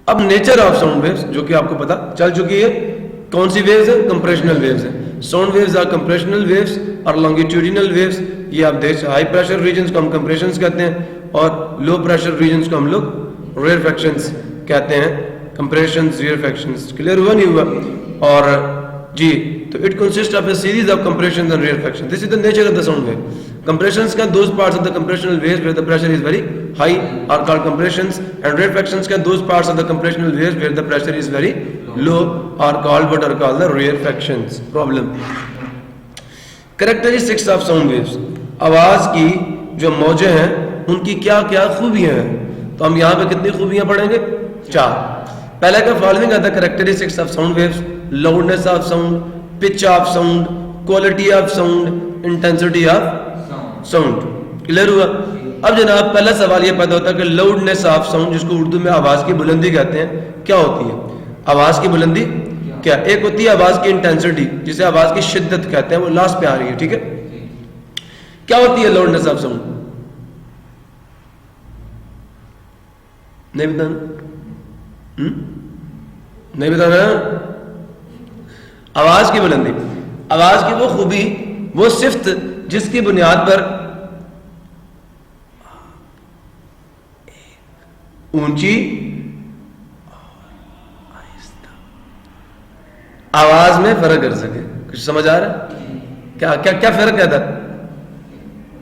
अब nature of sound waves जो कि आपको पता चल चुकी है, कौन सी वेव्स है? कंप्रेशनल वेव्स है। Sound waves are compressional waves और लॉन्गिट्यूडिनल वेव्स। ये आप देख, हाई प्रेशर रीजन्स को हम कंप्रेशंस कहते हैं और लो प्रेशर रीजन्स को हम लोग रेयरफैक्शंस कहते हैं। कंप्रेशंस, रेयरफैक्शंस, क्लियर हुआ नहीं हुआ? और जी, तो it consist of a series of compressions and rarefactions. This is the nature of the sound wave. Compressions can those parts of the compressional waves where the pressure is very high are called compressions, and rarefactions can those parts of the compressional waves where the pressure is very low are called what are called the rarefactions. Problem. Characteristics of sound waves. आवाज की जो मौजें हैं उनकी क्या क्या खूबियां हैं? तो हम यहाँ पे कितनी खूबियां पढ़ेंगे? 4। पहले का following are the characteristics of sound waves: loudness of sound, pitch of sound, quality of sound, intensity of sound. Clear हुआ? अब जनाब पहला सवाल ये पैदा होता है कि लाउडनेस ऑफ साउंड, जिसको उर्दू में आवाज की बुलंदी कहते हैं, क्या होती है? आवाज की बुलंदी क्या? एक होती है आवाज की इंटेंसिटी, जिसे आवाज की शिद्दत कहते हैं, वो लास्ट पे आ रही है, ठीक है? क्या होती है लाउडनेस ऑफ साउंड? नहीं बताना? नहीं बताना? आवाज की बुलंदी, आवाज की वो खूबी, वो सिफ्त जिसकी बुनियाद पर ऊंची आवाज में फर्क कर सके। कुछ समझ आ रहा है? क्या क्या क्या फर्क है?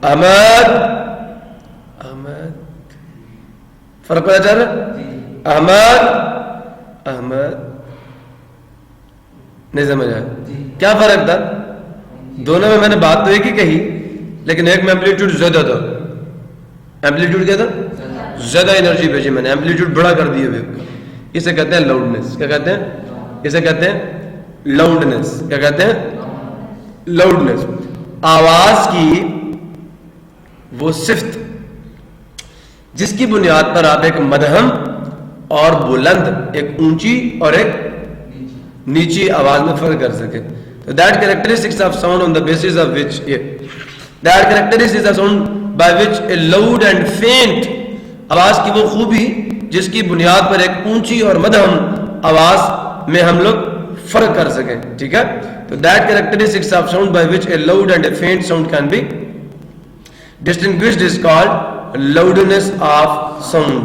अहमद, अहमद, फर्क पता चल रहा? अहमद, अहमद, नहीं समझ आया? क्या फर्क था? दोनों में मैंने बात तो एक ही कही, लेकिन एक में एम्पलीट्यूड ज्यादा था। एम्पलीट्यूड क्या था? ज्यादा एनर्जी भेजी मैंने, एम्पलीट्यूड बड़ा कर दिया वेव का। इसे कहते हैं लाउडनेस। क्या कहते हैं? इसे कहते हैं लाउडनेस। क्या कहते हैं? लाउडनेस। आवाज की वो सिफ्त जिसकी बुनियाद पर आप एक मध्यम और बुलंद, एक ऊंची और एक नीची आवाज में फर्क कर सके। So that characteristics of sound on the basis of which that characteristics of sound by which a loud and faint, आवाज की वो खूबी जिसकी बुनियाद पर एक ऊंची और मध्यम आवाज में हम लोग फर्क कर सके, ठीक है? तो that characteristics of sound by which a loud and a faint sound can be distinguished is called loudness of sound.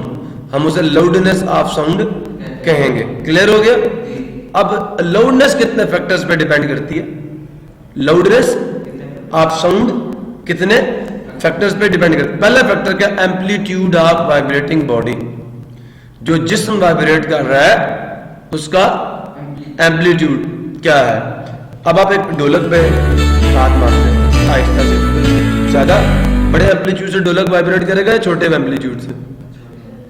हम उसे loudness of sound कहेंगे। क्लियर हो गया? अब लाउडनेस कितने फैक्टर्स पे डिपेंड करती है? लाउडनेस ऑफ साउंड कितने फैक्टर्स पे डिपेंड करती है? पहला फैक्टर क्या? Amplitude of vibrating body. जो जिस्म वाइब्रेट कर रहा है उसका एम्पलीट्यूड क्या है? अब आप एक ढोलक पे हाथ मारते हैं आहिस्ता से, ज्यादा बड़े एम्पलीट्यूड से ढोलक वाइब्रेट करेगा या छोटे एम्पलीट्यूड से?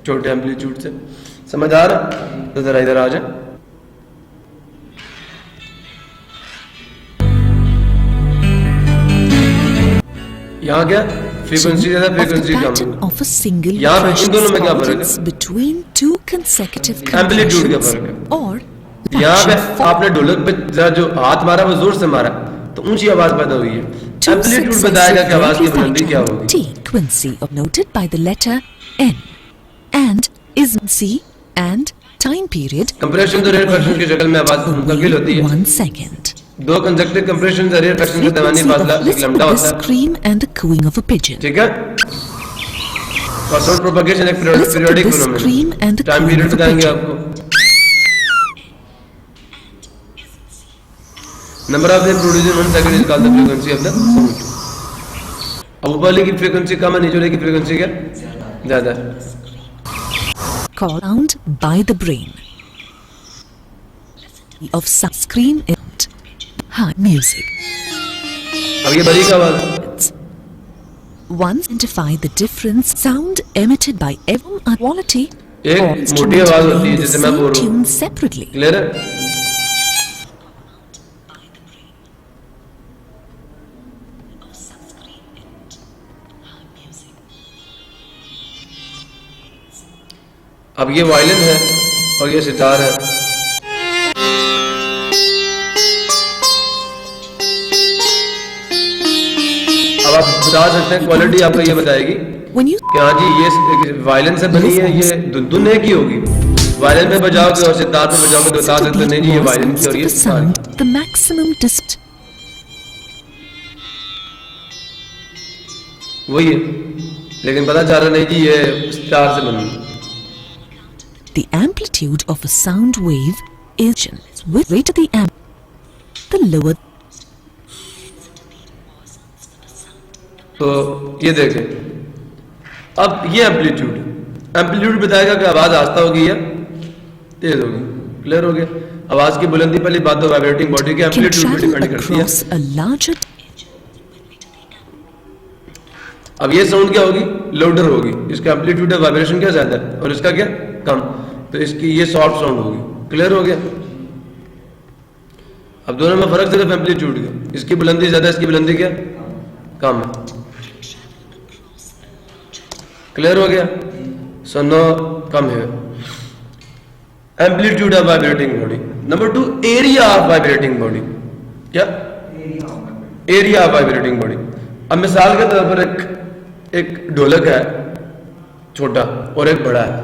छोटे एम्पलीट्यूड से। समझ आ रहा? तो जरा इधर आ जाए। यहाँ क्या फ्रीक्वेंसी ज्यादा, फ्रीक्वेंसी कम। यहाँ पे इन दोनों में क्या फर्क है? एम्पलीट्यूड का फर्क है। यहाँ पे आपने ढोलक पे जरा जो हाथ मारा वो जोर से मारा तो ऊंची आवाज पैदा हुई है। एम्पलीट्यूड बताएगा कि आवाज की बुलंदी क्या होगी। Frequency noted by the letter N and is C and time period। Compression तो रेयरफैक्शन की शक्ल में आवाज मुंतकिल होती है। 1 second। दो कंसेक्टिव कंप्रेशन और रेयरफैक्शन के दरमियानी फासला एक लंबा होता है। Scream and the cooing of a pigeon। ठीक है? और साउंड प्रोपगेशन एक पीरियोडिक फेनोमेनन। टाइम पीरियड बताएंगे आपको। Number of wave produced in 1 second is called the frequency of the sound. अब ऊपर वाली की फ्रीक्वेंसी कम है, नीचे वाली की फ्रीक्वेंसी क्या? ज्यादा है। Called by the brain of some scream and high music। अब ये बड़ी का आवाज। One identify the different sound emitted by every quality। एक मोटी आवाज होती है जिसे मैं बोल रहा हूँ। Separately। क्लियर है? अब ये वायलिन है और ये सितार है। अब आप बता सकते हैं, क्वालिटी आपको ये बताएगी कि हाँ जी ये वायलिन से बनी है, ये धुन एक ही होगी। वायलिन में बजाओगे और सितार में बजाओगे तो बता देते नहीं जी ये वायलिन की और ये the सितार sound, की। the maximum distance. वही है, लेकिन पता चल रहा नहीं जी ये सितार से बनी। The amplitude of a sound wave is with greater the the lower. तो ये देखें, अब ये एम्पलीट्यूड बताएगा कि आवाज आस्ता होगी या तेज होगी। क्लियर हो गया? आवाज की बुलंदी पहली बात तो वाइब्रेटिंग बॉडी के Can एम्पलीट्यूड पे travel डिपेंड करती है। across a larger. अब ये साउंड क्या होगी? लाउडर होगी, इसका एम्पलीट्यूड है वाइब्रेशन क्या ज्यादा है और इसका क्या कम, तो इसकी ये सॉफ्ट साउंड होगी। क्लियर हो गया? अब दोनों में फर्क सिर्फ एम्पलीट्यूड का, इसकी बुलंदी ज्यादा, इसकी बुलंदी क्या कम है। क्लियर हो गया? सो नो कम है amplitude of vibrating body. Number 2 area of vibrating body. क्या एरिया ऑफ वाइब्रेटिंग बॉडी? अब मिसाल के तौर पर एक ढोलक है छोटा और एक बड़ा है।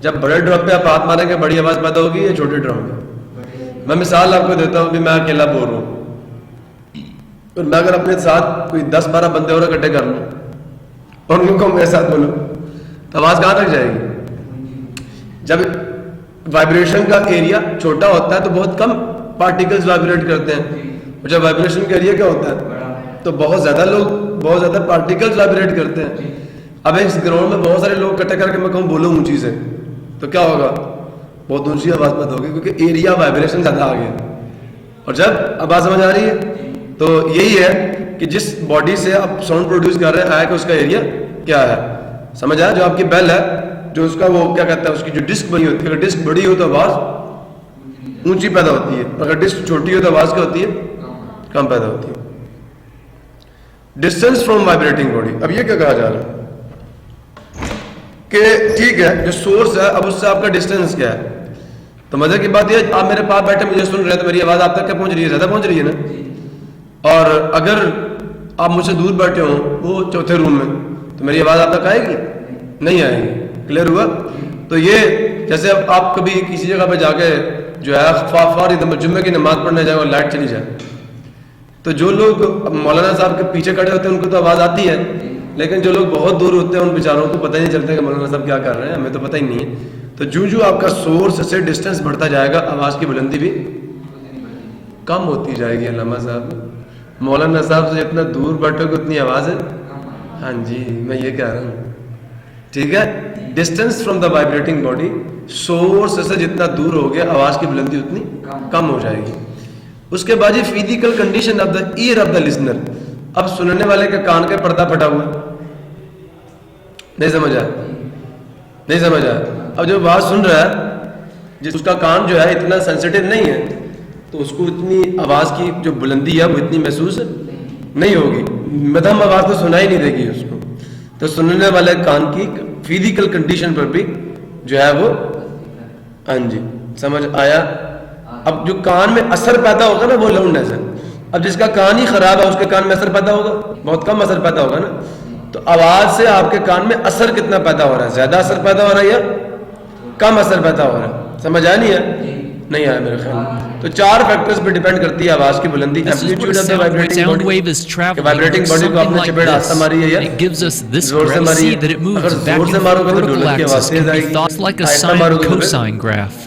जब बड़े ड्रम पे आप हाथ मारेंगे बड़ी आवाज पैदा होगी या छोटे ड्रम पे? मैं मिसाल आपको देता हूं कि मैं अकेला बोल रहा हूं और मैं अगर अपने साथ कोई 10-12 बंदे और इकट्ठे कर लूं और उनको मेरे साथ बोलूं तो आवाज कहां तक जाएगी? जब वाइब्रेशन का एरिया छोटा होता है तो बहुत कम पार्टिकल्स वाइब्रेट करते हैं, और जब वाइब्रेशन का एरिया क्या होता है तो बहुत ज्यादा पार्टिकल्स वाइब्रेट करते हैं। अब इस ग्राउंड में बहुत सारे लोग इकट्ठे करके मैं कहूँ बोलो ऊंची से, तो क्या होगा? बहुत ऊंची आवाज पैदा होगी क्योंकि एरिया वाइब्रेशन ज्यादा आ गया। और जब आवाज समझ आ रही है तो यही है कि जिस बॉडी से आप साउंड प्रोड्यूस कर रहे हैं आया कि उसका एरिया क्या है। समझ आया? जो आपकी बेल है, जो उसका वो क्या कहता है, उसकी जो डिस्क बनी होती है, अगर डिस्क बड़ी हो तो आवाज ऊंची पैदा होती है, अगर डिस्क छोटी हो तो आवाज क्या होती है कम पैदा होती है। Distance from vibrating body. अब ये क्या कहा जा रहा है कि ठीक है जो सोर्स है अब उससे आपका डिस्टेंस क्या है। तो मजे की बात यह, आप मेरे पास बैठे मुझे सुन रहे हैं तो मेरी आवाज आप तक क्या पहुंच रही है? ज्यादा पहुंच रही है ना। और अगर आप मुझसे दूर बैठे हो वो चौथे रूम में तो मेरी आवाज आप तक आएगी? नहीं आएगी। क्लियर हुआ? तो ये जैसे अब आप कभी किसी जगह पे जाके जो है जुम्मे की नमाज पढ़ने जाए और लाइट चली जाए, तो जो लोग मौलाना साहब के पीछे खड़े होते हैं उनको तो आवाज आती है, लेकिन जो लोग बहुत दूर होते हैं उन बेचारों को पता ही नहीं चलता कि मौलाना साहब क्या कर रहे हैं, हमें तो पता ही नहीं है। तो जो आपका सोर्स से डिस्टेंस बढ़ता जाएगा आवाज की बुलंदी भी कम होती जाएगी। अल्लामा साहब मौलाना साहब से जितना दूर बैठोगे उतनी आवाज है। हाँ जी, मैं ये कह रहा हूँ। ठीक है, distance from the vibrating body, source से जितना दूर हो गया आवाज की बुलंदी उतनी कम हो जाएगी। उसके बाद ये physical condition of the year of the listener. अब सुनने वाले के कान के पर्दा फटा हुआ, नहीं समझा? नहीं समझा? अब जो आवाज सुन रहा है जिसका कान जो है इतना सेंसिटिव नहीं है तो उसको इतनी आवाज की जो बुलंदी है वो इतनी महसूस नहीं होगी, मध्यम आवाज तो सुनाई नहीं देगी उसको। तो सुनने वाले कान की फिजिकल कंडीशन पर भी जो है वो, हाँ जी समझ आया। अब जो कान में असर पैदा होगा ना वो लाउडनेस है। अब जिसका कान ही खराब है उसके कान में असर पैदा होगा, बहुत कम असर पैदा होगा ना। तो आवाज से आपके कान में असर कितना पैदा हो रहा है? ज्यादा असर पैदा हो रहा है या कम असर पैदा हो रहा है? समझ आया नहीं है? नहीं आया मेरे ख्याल में। तो 4 फैक्टर्स पे डिपेंड करती है आवाज की बुलंदी। Amplitude of the vibrating wave is traveling vibrating body को आपने चपेट हाथ से मारी है या it gives us this जोर से graph. मारी See है। that it moves अगर back जोर से and मारोगे forth. तो Vertical ढोलक की आवाज axis तेज can be आएगी, thought like a आहिस्ता sine मारोगे तो cosine graph.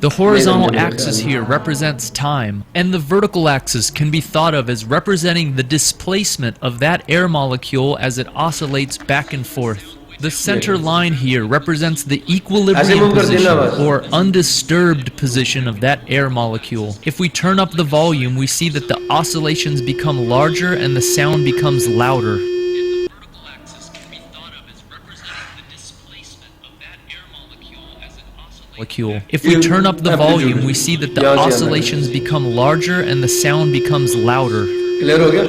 The horizontal axis here represents time, and the vertical axis can be thought of as representing the displacement of that air molecule as it oscillates back and forth. The center line here represents the equilibrium position or undisturbed position of that air molecule. If we turn up the volume, we see that the oscillations become larger and the sound becomes louder. If we turn up the volume, we see that the oscillations become larger and the sound becomes louder. Clear हो गया?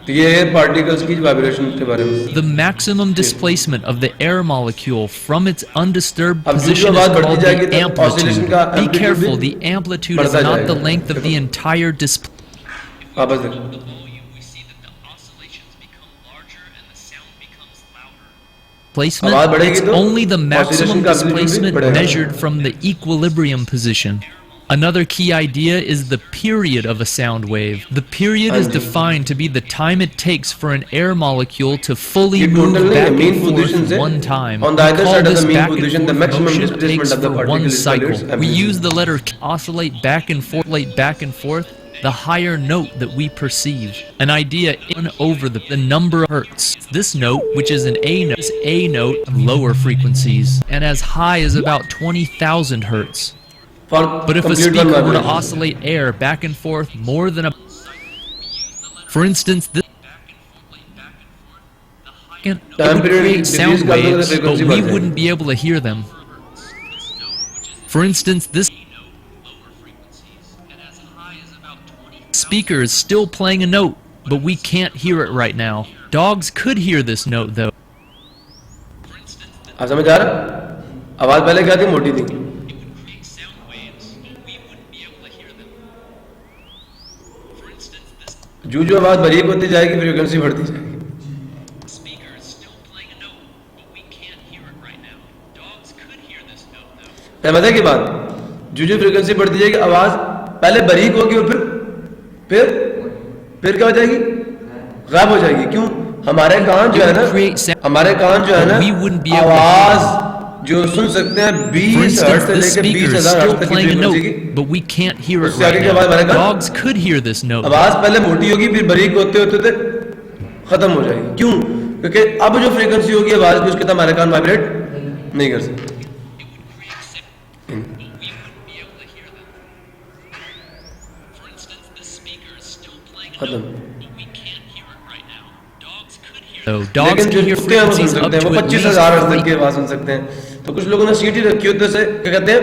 तो ये air particles की vibration के बारे में। The maximum displacement of the air molecule from its undisturbed अब जो position is आवाज बढ़ती called जाएगी the तो oscillation amplitude. का Be amplitude careful, भी the amplitude is बढ़ता not the जाएगा। length of the entire वापस देखो। Displacement, आवाज बढ़ेगी it's तो only the maximum oscillation का amplitude भी displacement बढ़ेगा। measured from the equilibrium position. Another key idea is the period of a sound wave. The period is हाँ जी। defined to be the time it takes for an air molecule to fully ये move total नहीं है, back mean and forth position से one time. on the We either call side of this the mean back and position, the forth maximum motion displacement takes of the for particle one is called cycle. its We amplitude. use the letter K, oscillate back and forth, the higher note that we perceive. An idea in over the number of hertz. This note, which is an A note, is A note of lower frequencies, and as high as about 20,000 hertz. For But if a complete speaker one were to vibration. oscillate air back and forth more than a... For instance, this... It would create sound waves, but we wouldn't be able to hear them. For instance, this speaker is still playing a note, but we can't hear it right now. Dogs could hear this note, though. आप समझ आ रहा? आवाज पहले क्या थी? मोटी थी। जो आवाज बारीक होती जाएगी फ्रीक्वेंसी बढ़ती जाएगी। समझे की बात? जो फ्रीक्वेंसी बढ़ती जाएगी आवाज पहले बारीक होगी और फिर क्या हो जाएगी? गायब हो जाएगी। क्यों? हमारे कान जो है ना आवाज जो सुन सकते हैं For 20 instance, हर्ट्ज से this लेकर speaker is 20,000 still हर्ट्ज तक की playing a फ्रीक्वेंसी की note, but we can't hear it उससे आगे right की आवाज now. हमारे कान Dogs could hear this note. आवाज पहले मोटी होगी फिर बारीक होते होते खत्म हो जाएगी। क्यों? क्योंकि अब जो फ्रीक्वेंसी होगी आवाज की उसके साथ हमारे कान वाइब्रेट नहीं कर सकते। खत्म। So dogs लेकिन जो can hear कुत्ते हैं वो सुन frequencies up सकते हैं, to वो at 25,000 हर्ट्ज तक least की आवाज सुन सकते हैं। तो कुछ लोगों ने सीटी रखी होती है उसे क्या कहते हैं?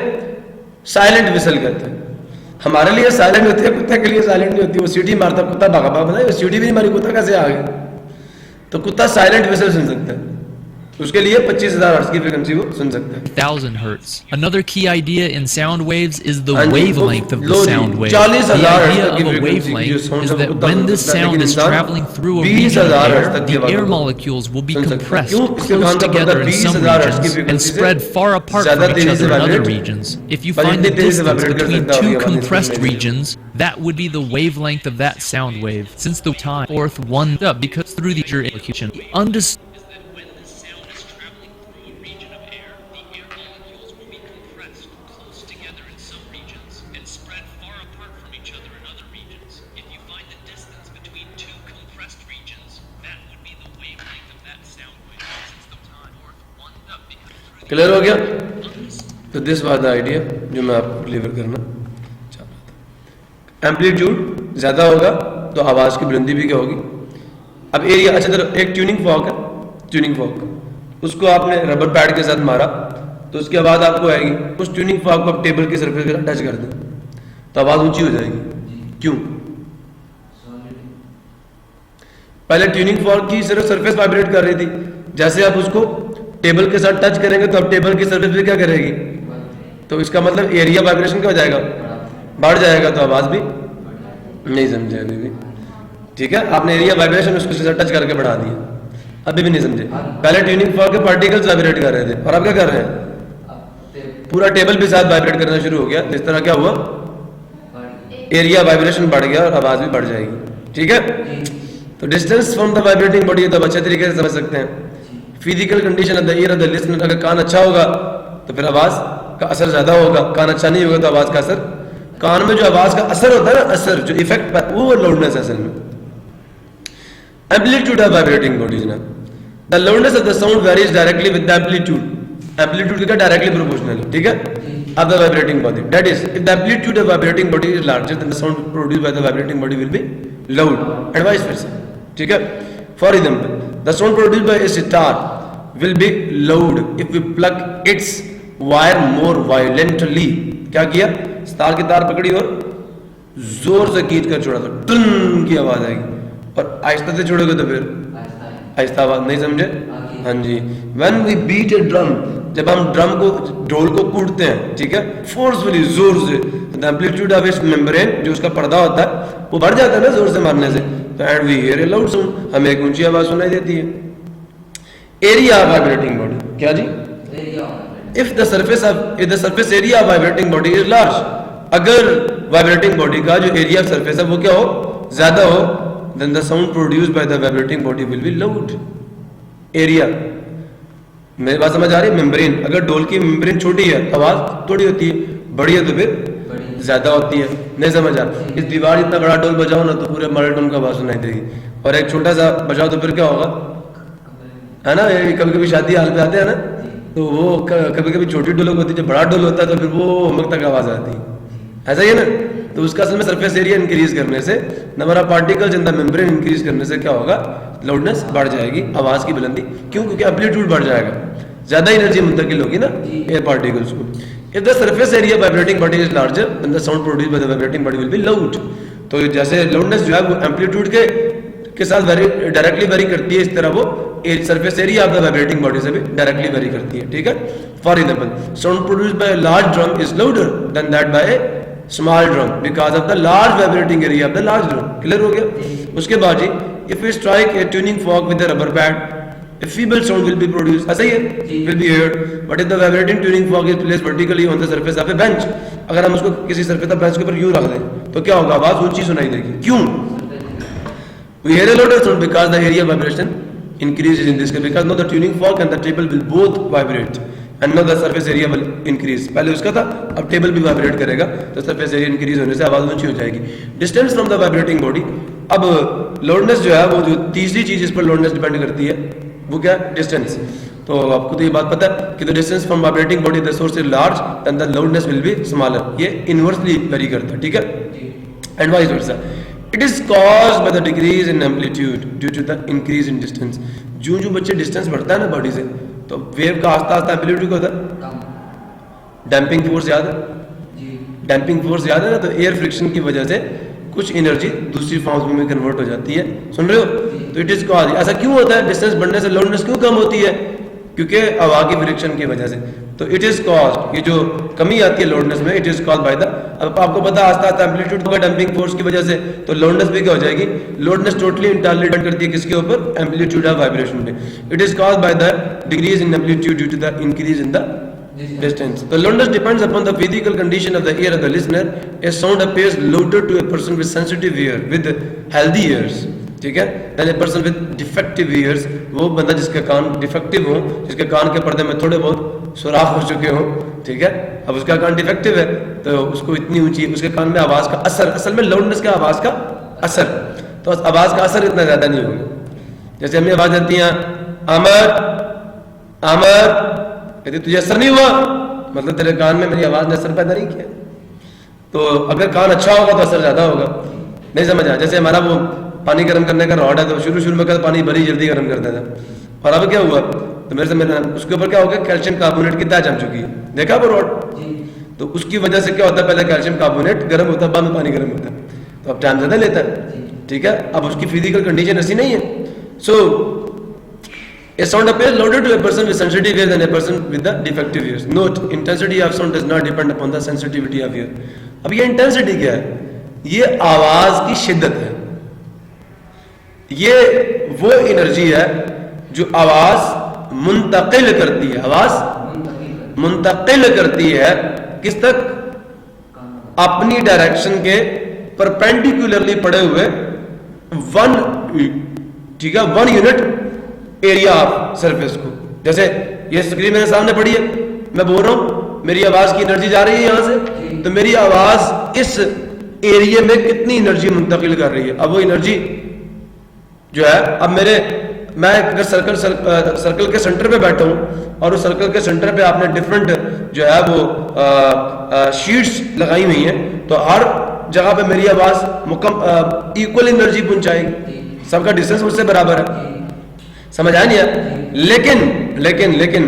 साइलेंट विसल कहते हैं। हमारे लिए साइलेंट होती है, कुत्ते के लिए साइलेंट नहीं होती। वो सीटी मारता कुत्ता भागा भागा, बताइए सीटी भी नहीं मारी कुत्ता कैसे आ गया? तो कुत्ता साइलेंट विसल सुन सकता है, उसके लिए 25,000 हर्ट्ज की फ्रीक्वेंसी वो सुन सकता है। 1,000 hertz. Another key idea in sound waves is the हाँ जी, wavelength of the लो जी, sound wave. 40,000 The hertz idea तक की of a फ्रीक्वेंसी की जो wavelength साउंड is सब that कुत्ता when सुन this सकता है, sound लेकिन is इंसान traveling through a region of 20,000 hertz air, तक की the आवाज air को molecules will be सुन सकता है। compressed क्यों? इसके close कान का together पर्दा in some 20,000 हर्ट्ज की regions and फ्रीक्वेंसी से spread far apart ज्यादा from each तेजी से other in other vibrate regions. If you पर find the इतनी तेजी से distance वाइब्रेट कर between सकता है two आपकी आवाज compressed सुनने में। regions, that would be the wavelength of that sound wave. Since the time forth one up because through the elocution, understood. Clear हो गया? तो दिस वाज द आइडिया जो मैं आपको डिलीवर करना चाह रहा था। एम्पलीट्यूड ज्यादा होगा तो आवाज की बुलंदी भी क्या होगी? अब एरिया, अच्छा तरह एक ट्यूनिंग फॉक है, ट्यूनिंग फॉक उसको आपने रबर पैड के साथ मारा तो उसकी आवाज आपको आएगी। उस ट्यूनिंग फॉक को आप टेबल की सरफेस के साथ टच कर दें तो आवाज ऊंची हो जाएगी। क्यों? पहले ट्यूनिंग फॉक की सिर्फ सरफेस वाइब्रेट कर रही थी, जैसे आप उसको टेबल के साथ टच करेंगे तो अब टेबल की सरफेस पे क्या करेगी? तो इसका मतलब एरिया वाइब्रेशन क्या हो जाएगा? बढ़ जाएगा। तो आवाज भी नहीं समझे अभी भी, ठीक है? आपने एरिया वाइब्रेशन उसके साथ टच करके बढ़ा दिया, अभी भी नहीं समझे। पहले ट्यूनिंग फॉक के पार्टिकल्स वाइब्रेट कर रहे थे और अब क्या कर रहे हैं? पूरा टेबल भी साथ वाइब्रेट करना शुरू हो गया। इस तरह क्या हुआ? एरिया वाइब्रेशन बढ़ गया और आवाज भी बढ़ जाएगी। ठीक है? तो distance from the vibrating body तो अच्छे तरीके से समझ सकते हैं। Physical condition of the year of the listener, अगर कान अच्छा होगा तो फिर आवाज का असर ज्यादा होगा, कान अच्छा नहीं होगा तो आवाज का असर, कान में जो आवाज का असर होता है ना, असर जो इफेक्ट वो लाउडनेस है असल में। एम्पलीट्यूड ऑफ वाइब्रेटिंग बॉडीज ना, the loudness of the sound varies directly with the amplitude. Amplitude का डायरेक्टली प्रोपोर्शनल, ठीक है, of the vibrating body. That is if the amplitude of vibrating body is larger than the sound produced by the vibrating body will be loud and vice वर्सा। ठीक है? For example, the sound produced bye a sitar will be loud if we pluck its wire more violently। क्या किया? सितार की तार पकड़ी और जोर से खींच कर छोड़ा तो टन की आवाज आएगी, और आहिस्ता से छोड़ोगे तो फिर आहिस्ता आवाज। नहीं समझे? हाँ जी। When we beat a drum, जब हम ड्रम को, ढोल को कूटते हैं, ठीक है, फोर्सफुली, जोर से, तो the amplitude of its membrane, जो उसका पर्दा होता है, वो बढ़ जाता है ना जोर से मारने से, तो and we hear a loud sound, हमें एक ऊंची आवाज सुनाई देती है। एरिया ऑफ वाइब्रेटिंग बॉडी, क्या जी? If the surface area of vibrating body is large, अगर वाइब्रेटिंग बॉडी का जो एरिया ऑफ सरफेस है वो क्या हो, ज्यादा हो, then the sound produced by the vibrating body will be loud. Area, मेरी बात समझ आ रही है? मेम्ब्रेन, अगर डोल की मेम्ब्रेन छोटी है आवाज थोड़ी होती है, बड़ी है तो फिर ज्यादा होती है। नहीं समझ आ? इस दीवार इतना बड़ा डोल बजाओ ना तो पूरे माराटोन का आवाज सुनाई देगी, और एक छोटा सा बजाओ तो फिर क्या होगा, है ना? कभी कभी शादी हाल पे आते हैं ना, तो वो कभी कभी छोटी डोल होती है, जब बड़ा डोल होता है तो फिर वो हमक तक आवाज आती है, ऐसा ही है ना? तो उसका असल में सरफेस एरिया इंक्रीज करने से, number of particles in the membrane increase करने से क्या होगा, लाउडनेस बढ़ जाएगी, आवाज की बुलंदी। क्यों? क्योंकि एम्पलीट्यूड बढ़ जाएगा, ज्यादा एनर्जी मुंतकिल होगी ना एयर पार्टिकल्स को। If the surface area vibrating body is larger than the sound produced by the vibrating body will be loud. तो जैसे लाउडनेस जो है वो एम्पलीट्यूड के साथ डायरेक्टली वेरी करती है, इस तरह वो surface area of the vibrating body से भी डायरेक्टली वेरी करती है, ठीक है? For example, sound produced by large drum is louder than that by small drum because of the large vibrating area of the large drum. Clear हो गया? उसके बाद जी, if we strike a tuning fork with a rubber band, a feeble sound will be produced, ऐसा ही है, will be heard, but if the vibrating tuning fork is placed vertically on the surface of a bench, अगर हम उसको किसी surface of bench के ऊपर यूं रख दें तो क्या होगा, आवाज ऊंची सुनाई देगी। क्यों? we hear a louder sound because the area vibration increases in this case, because now the tuning fork and the table will both vibrate and now the surface area will increase। पहले उसका था, अब table भी vibrate करेगा तो surface area increase होने से आवाज ऊंची हो जाएगी। Distance from the vibrating body, अब लाउडनेस जो है वो जो तीसरी चीज इस पर लाउडनेस डिपेंड करती है वो क्या? डिस्टेंस। तो आपको तो ये बात पता है कि the distance from vibrating body the source is large then the loudness will be smaller, ये इनवर्सली वेरी करता है, ठीक है? And vice versa, it is caused by the decrease in amplitude due to the increase in distance. जो जो बच्चे distance बढ़ता है ना बॉडी से, तो वेव का आस्ता आस्ता एम्पलीट्यूड होता है। डैम्पिंग फोर्स याद है? डैम्पिंग फोर्स याद है ना? तो एयर फ्रिक्शन की वजह से कुछ एनर्जी दूसरी फॉर्म्स में कन्वर्ट हो जाती है, सुन रहे हो? तो इट इज कॉज, ऐसा क्यों होता है? डिस्टेंस बढ़ने से लाउडनेस क्यों कम होती है? क्योंकि हवा की फ्रिक्शन की वजह से। तो इट इज कॉज, ये जो कमी आती है लाउडनेस में, it is cause by the, अब आपको पता आस्ता आस्ता एम्पलीट्यूड होगा डंपिंग फोर्स की वजह से, तो लाउडनेस भी क्या हो जाएगी? लाउडनेस टोटली इंटायरली डिपेंड करती है किसके ऊपर? एम्पलीट्यूड ऑफ वाइब्रेशन पे। It is cause by the decrease in amplitude due to the increase in the distance. The loudness depends upon the physical condition of the ear of the listener. A sound appears louder to a person with sensitive ear, with healthy ears. ठीक है? Then a person with defective ears, वो बंदा जिसके कान defective हो, जिसके कान के पर्दे में थोड़े बहुत सुराख हो चुके हो, ठीक है? अब उसका कान डिफेक्टिव है तो उसको इतनी ऊंची, उसके कान में आवाज का असर, असल में लाउडनेस का आवाज का असर, तो आवाज का असर इतना ज्यादा नहीं होगा। जैसे हमें आवाज आती है अमर अमर, यदि तुझे असर नहीं हुआ मतलब तेरे कान में मेरी आवाज ने असर पैदा नहीं किया। तो अगर कान अच्छा होगा तो असर ज्यादा होगा। नहीं समझ आया? जैसे हमारा वो पानी गर्म करने का रॉड है, तो शुरू में क्या पानी बड़ी जल्दी गर्म करता था, और अब क्या हुआ, तो मेरे से उसके ऊपर क्या हो गया, कैल्शियम कार्बोनेट की तह जम चुकी है, देखा वो रॉड? तो उसकी वजह से क्या होता है, पहले कैल्शियम कार्बोनेट गर्म होता है, बाद में पानी गर्म होता है, तो अब टाइम ज्यादा लेता है, ठीक है? अब उसकी फिजिकल कंडीशन ऐसी नहीं है। सो a sound appears louder to a person with sensitive ears than a person with the defective ears. Note, intensity of sound does not depend upon the sensitivity of ear. अब ये intensity क्या है? ये आवाज की शिद्दत है। ये वो एनर्जी है जो आवाज मुंतकिल करती है, आवाज मुंतकिल करती है किस तक? अपनी डायरेक्शन के परपेंडिकुलरली पड़े हुए 1, ठीक है, 1 यूनिट एरिया ऑफ सरफेस को। जैसे ये स्क्रीन मेरे सामने पड़ी है, मैं बोल रहा हूं, मेरी आवाज की एनर्जी जा रही है यहां से, तो मेरी आवाज इस एरिया में कितनी एनर्जी मुंतकिल कर रही है। अब वो एनर्जी जो है, अब मैं अगर सर्कल के सेंटर पे बैठा हूं और उस सर्कल के सेंटर पे आपने डिफरेंट जो है वो शीट्स लगाई हुई हैं, तो हर जगह पे मेरी आवाज इक्वल एनर्जी पहुंचाएगी, सबका डिस्टेंस मुझसे बराबर है, समझ आया नहीं? लेकिन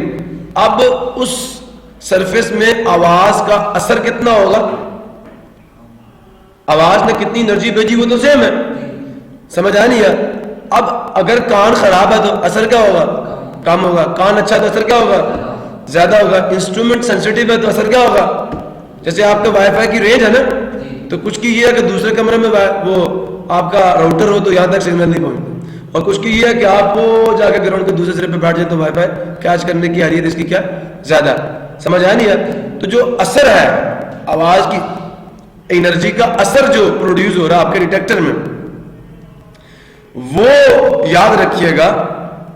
अब उस सरफेस में आवाज का असर कितना होगा, आवाज ने कितनी एनर्जी भेजी वो तो सेम है, समझ आया नहीं? अब अगर कान खराब है तो असर क्या होगा? कम होगा। कान अच्छा है तो असर क्या होगा? ज्यादा होगा। इंस्ट्रूमेंट सेंसिटिव है तो असर क्या होगा? जैसे आपका वाईफाई की रेंज है ना, तो कुछ की ये है कि दूसरे कमरे में वो आपका राउटर हो तो यहां तक सिग्नल नहीं पहुंचता, और कुछ की ये है कि आपको जाके ग्राउंड के दूसरे सिरे पे बैठ जाए तो वाईफाई कैच करने की हैरियत इसकी क्या ज्यादा, समझ आया नहीं है? तो जो असर है आवाज की एनर्जी का असर जो प्रोड्यूस हो रहा है आपके डिटेक्टर में, वो याद रखिएगा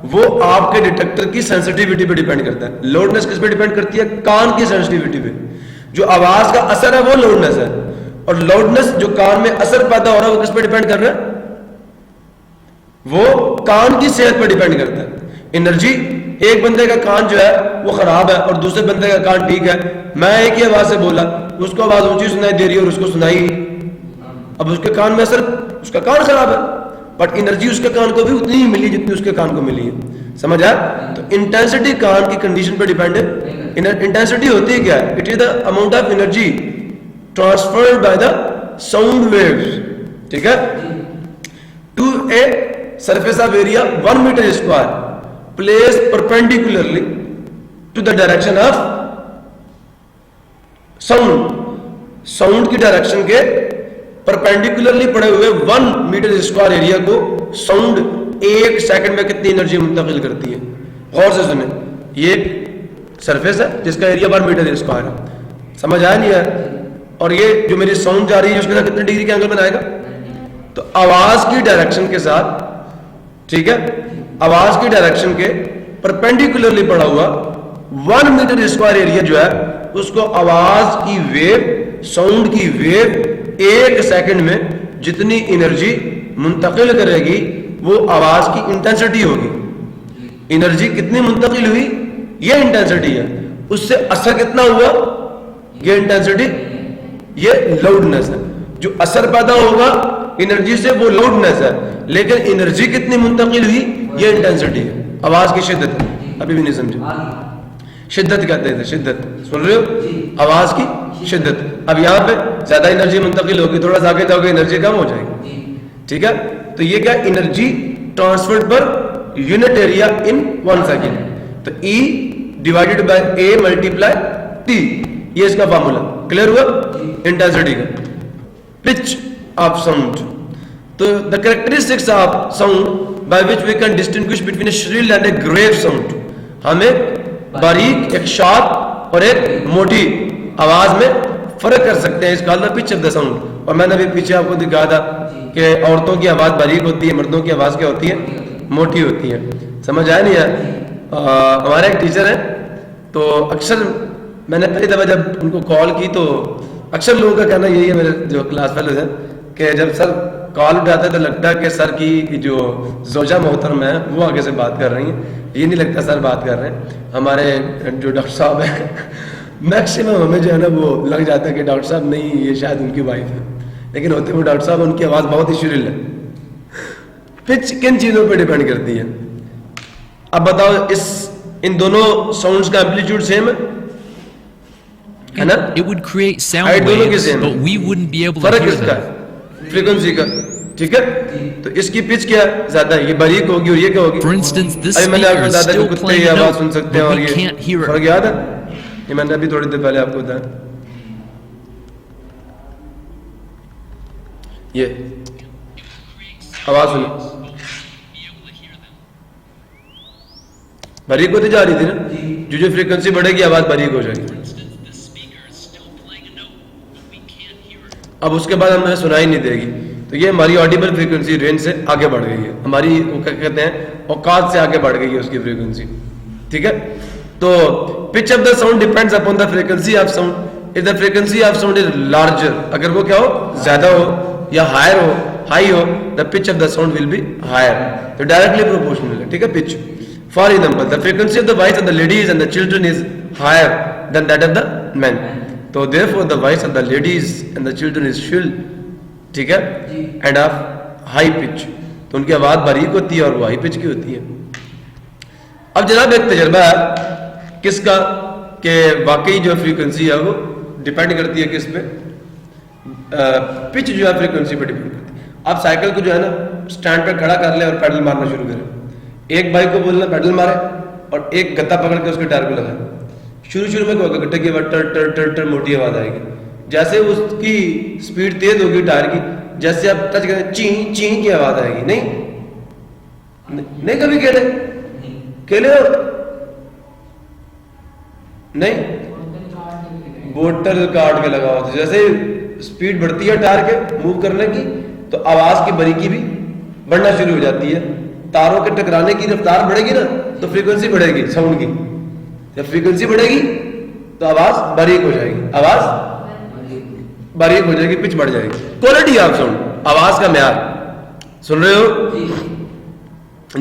वो आपके डिटेक्टर की सेंसिटिविटी पे डिपेंड करता है। लाउडनेस किस पे डिपेंड करती है? कान की सेंसिटिविटी पे। जो आवाज का असर है वो लाउडनेस है, और लाउडनेस जो कान में असर पैदा हो रहा है वो किस पे डिपेंड कर रहा है? वो कान की सेहत पे डिपेंड करता है। एनर्जी, एक बंदे का कान जो है वो खराब है और दूसरे बंदे का कान ठीक है, मैं एक ही आवाज से बोला, उसको आवाज ऊंची सुनाई दे रही है और उसको सुनाई, अब उसके कान में असर, उसका कान खराब है, बट एनर्जी उसके कान को भी उतनी ही मिली जितनी उसके कान को मिली है। समझ आया? तो इंटेंसिटी कान की कंडीशन पर डिपेंड है। इंटेंसिटी होती है क्या? It is the amount of energy transferred by the sound waves, ठीक है, to a surface of area 1 meter square placed perpendicularly to the direction of sound. Sound की डायरेक्शन के परपेंडिकुलरली पड़े हुए 1 मीटर स्क्वायर एरिया को sound 1 second में कितनी energy मुंतकिल करती है? गौर से सुने, ये सरफेस है जिसका एरिया 1 मीटर स्क्वायर है, समझ आया नहीं है? और ये जो मेरी साउंड जा रही है उसके साथ कितने डिग्री का एंगल बनाएगा? तो आवाज की डायरेक्शन के साथ, ठीक है, आवाज की डायरेक्शन के परपेंडिकुलरली पड़ा हुआ 1 मीटर स्क्वायर एरिया जो है उसको आवाज की वेव, साउंड की वेव 1 सेकंड में जितनी एनर्जी मुंतकिल करेगी वो आवाज की इंटेंसिटी होगी। एनर्जी कितनी मुंतकिल हुई ये इंटेंसिटी है, उससे असर कितना हुआ ये इंटेंसिटी, ये लाउडनेस है। जो असर पैदा होगा एनर्जी से वो लाउडनेस है, लेकिन एनर्जी कितनी मुंतकिल हुई ये इंटेंसिटी है, आवाज की शिद्दत। अभी भी नहीं समझे? शिद्दत कहते हैं, शिद्दत सुन रहे हो? आवाज की शिद्दत। अब यहाँ पे ज्यादा एनर्जी मुंतकिल होगी, थोड़ा सा आगे जाओगे एनर्जी कम हो जाएगी, ठीक है? तो ये क्या, energy transferred per unit area in 1 second, तो E divided by A multiply T, ये इसका फॉर्मूला। क्लियर हुआ? इंटेंसिटी का। पिच ऑफ साउंड, तो the characteristics of sound by which we can distinguish between a shrill and a grave sound. हमें बारीक, एक sharp और एक मोटी आवाज में फर्क कर सकते हैं, इसका पिच ऑफ द साउंड। और मैंने अभी पीछे आपको दिखाया था कि औरतों की आवाज बारीक होती है, मर्दों की आवाज क्या होती है? मोटी होती है। समझ आया नहीं है? हमारे एक टीचर है, तो अक्सर मैंने पहली दफा जब उनको कॉल की तो अक्सर लोगों का कहना यही है, मेरे जो क्लास फेलोज हैं, कि जब सर कॉल उठाते तो लगता है कि सर की जो जोजा मोहतरम है वो आगे से बात कर रही हैं, ये नहीं लगता सर बात कर रहे हैं। हमारे जो डॉक्टर साहब हैं मैक्सिमम हमें जो है ना वो लग जाता है कि डॉक्टर साहब नहीं, ये शायद उनकी वाइफ है, लेकिन होते हुए डॉक्टर साहब उनकी आवाज़ बहुत ही शुरील है। पिच किन चीज़ों पर डिपेंड करती है? अब बताओ, इन दोनों साउंड्स का एम्पलीट्यूड सेम है ना? It would create sound waves, but we wouldn't be able to फर्क hear इसका them. फ्रीक्वेंसी का, ठीक है? तो इसकी पिच क्या ज्यादा है, ये बारीक होगी और ये क्या होगी? For instance, this अभी मैंने speaker आपको is बताया still कि कुत्ते playing की a आवाज note, सुन सकते हैं but और we ये can't hear it. फर्क याद है? ये मैंने अभी थोड़ी देर पहले आपको बताया। ये आवाज सुनो, बारीक होती जा रही थी ना, जो फ्रीक्वेंसी बढ़ेगी आवाज बारीक हो जाएगी। अब उसके बाद हमें सुनाई नहीं देगी, तो ये हमारी ऑडिबल फ्रीक्वेंसी रेंज से आगे बढ़ गई है, हमारी वो क्या कहते हैं औकात से आगे बढ़ गई है उसकी फ्रीक्वेंसी, ठीक है? तो pitch of the sound depends upon the frequency of sound. If the frequency of sound is larger, अगर वो क्या हो, ज्यादा हो या हायर हो, हाई हो, the pitch of the sound will be higher, तो डायरेक्टली प्रोपोर्शनल है, ठीक है? Pitch, for example the frequency of the voice of the ladies and the children is higher than that of the men, तो therefore the voice of the ladies and the children is shrill, ठीक है, and of high pitch, तो उनकी आवाज बारीक होती है और वो हाई पिच की होती है। अब जनाब एक तजर्बा है किसका, कि वाकई जो फ्रीक्वेंसी है वो डिपेंड करती है किस पे, पिच जो है फ्रीक्वेंसी पे डिपेंड करती है। आप साइकिल को जो है ना स्टैंड पे खड़ा कर ले और पैडल मारना शुरू करें, एक भाई को बोलना पैडल मारे और एक गत्ता पकड़ के उसके टायर को लगाए। शुरू में क्या होगा, गट्टे की आवाज टर टर टर टर मोटी आवाज आएगी, जैसे उसकी स्पीड तेज होगी टायर की, जैसे आप टच करें ची ची की आवाज आएगी, नहीं नहीं कभी खेले? खेले हो? नहीं, बोतल काट के लगाओ। तो जैसे स्पीड बढ़ती है टायर के मूव करने की, तो आवाज की बारीकी भी बढ़ना शुरू हो जाती है। तारों के टकराने की रफ्तार बढ़ेगी ना, तो फ्रीक्वेंसी बढ़ेगी साउंड की। जब फ्रीक्वेंसी बढ़ेगी तो आवाज बारीक हो जाएगी, आवाज बारीक हो जाएगी, पिच बढ़ जाएगी। क्वालिटी ऑफ साउंड, आवाज का म्यार। सुन रहे हो?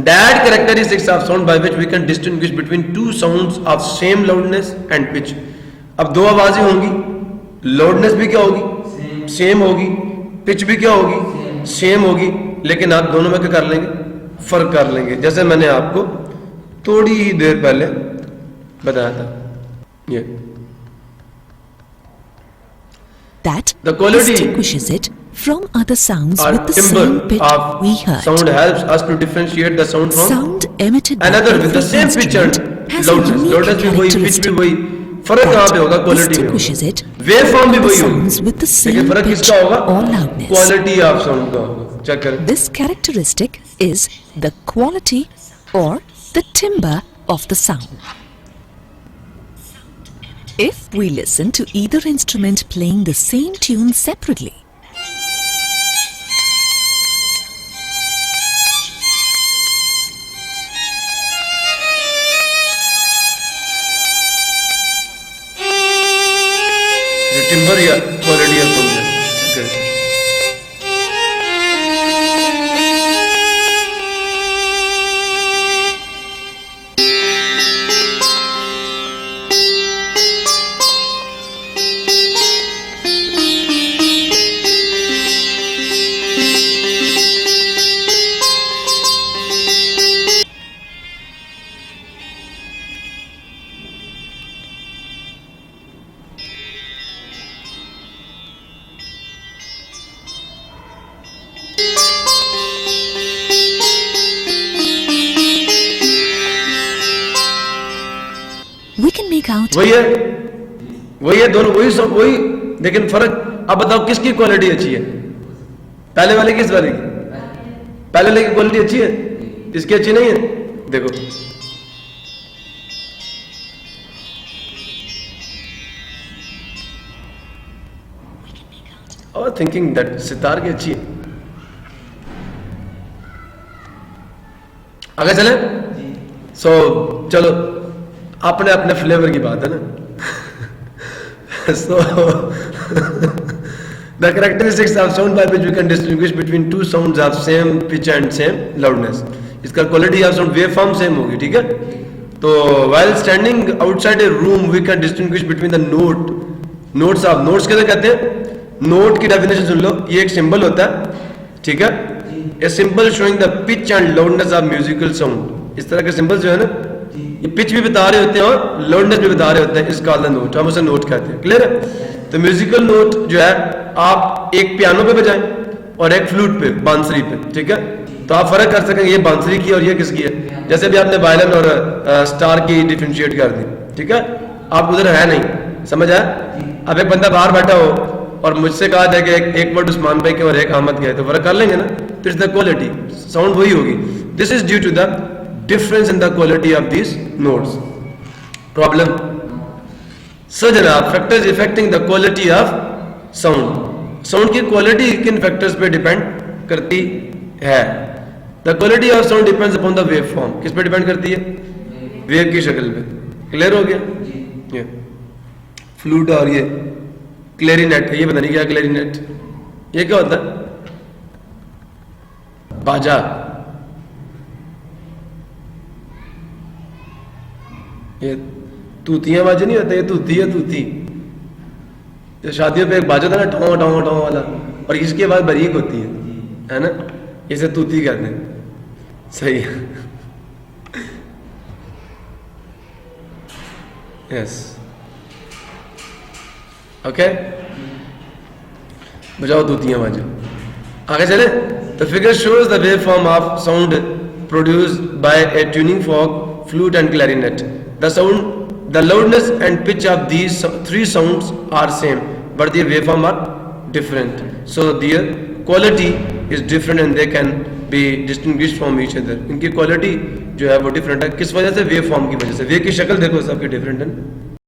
That characteristics of sound by which we can distinguish between two sounds of same loudness and pitch. अब दो आवाजें होंगी, loudness भी क्या होगी? सेम होगी, पिच भी क्या होगी? सेम होगी, लेकिन आप दोनों में क्या कर लेंगे? फर्क कर लेंगे। जैसे मैंने आपको थोड़ी ही देर पहले बताया था, ये that the quality distinguishes it from other sounds or with the timbre same pitch of we heard. sound helps us to differentiate the sound from Sound emitted by another with the every same pitch and instrument has a loudness. unique Loudness भी वही, pitch भी characteristic वही, फर्क कहाँ पे होगा? that quality में। distinguishes it wave form भी from वही sounds होगी, with the लेकिन same फर्क pitch किसका होगा? or loudness. Quality of sound का होगा। चेक करें। This characteristic is the quality or the timbre of the sound. If we listen to either instrument playing the same tune separately, timber या quality of sound है। Check करें। we can make out वही है दोनों वही सब वही, लेकिन फर्क। अब बताओ किसकी क्वालिटी अच्छी है? पहले वाले की, इस वाले की? पहले वाले की क्वालिटी अच्छी है, इसकी अच्छी नहीं है। देखो और थिंकिंग दैट सितार की अच्छी है। आगे चले। चलो अपने अपने फ्लेवर की बात है ना। So the characteristics of sound by which we can distinguish between two sounds of same pitch and same loudness. इसका quality of sound wave form same होगी, ठीक है? तो while standing outside a room we can distinguish between the notes of notes कैसे कहते हैं? Note की definition सुन लो, ये एक सिंबल होता है, ठीक है? A symbol showing the pitch and loudness of musical sound. इस तरह के सिंबल जो है ना, ये पिच भी बता रहे होते हैं और लाउडनेस भी बता रहे होते हैं। इसका नोट, हम उसे नोट कहते हैं। क्लियर है? तो म्यूजिकल नोट जो है आप एक पियानो पे बजाएं और एक फ्लूट पे, बांसुरी पे, ठीक है? तो आप फर्क कर सकेंगे ये बांसुरी की और ये किसकी है। जैसे भी आपने वायलिन और स्टार की डिफरेंशिएट कर दी, ठीक है? आप उधर है नहीं, समझ आया? अब एक बंदा बाहर बैठा हो और मुझसे कहा जाए कि एक वर्ड उस्मान भाई के और एक अहमद के, तो फर्क कर लेंगे ना। तो इट्स द क्वालिटी, साउंड वही होगी। This is due to the difference in the quality of these notes. Problem? So जनाब, factors affecting the quality of sound. Sound की quality किन factors पे depend करती है? The quality of sound depends upon the wave form. किस पे depend करती है? Wave की शक्ल पे। Clear हो गया? ये flute और ये clarinet है, ये पता नहीं क्या clarinet? ये क्या होता है? बाजा। ये तूतियां बाजे नहीं होते, ये तूती है, तूती। ये शादियों पे एक बाजा था ना, टाँव टाँव टाँव वाला, और इसकी आवाज बारीक होती है ना? इसे तूती कहते हैं। सही है। यस, ओके, बजाओ तूतियां बाजे। आगे चले। The figure shows the waveform of sound produced by a tuning fork, flute and clarinet. The loudness and pitch of these three sounds are same, but their waveform are different. So their quality is different and they can be distinguished from each other. इनकी quality जो है वो different है। किस वजह से? Wave form की वजह से। वेव की शक्ल देखो सबकी डिफरेंट है।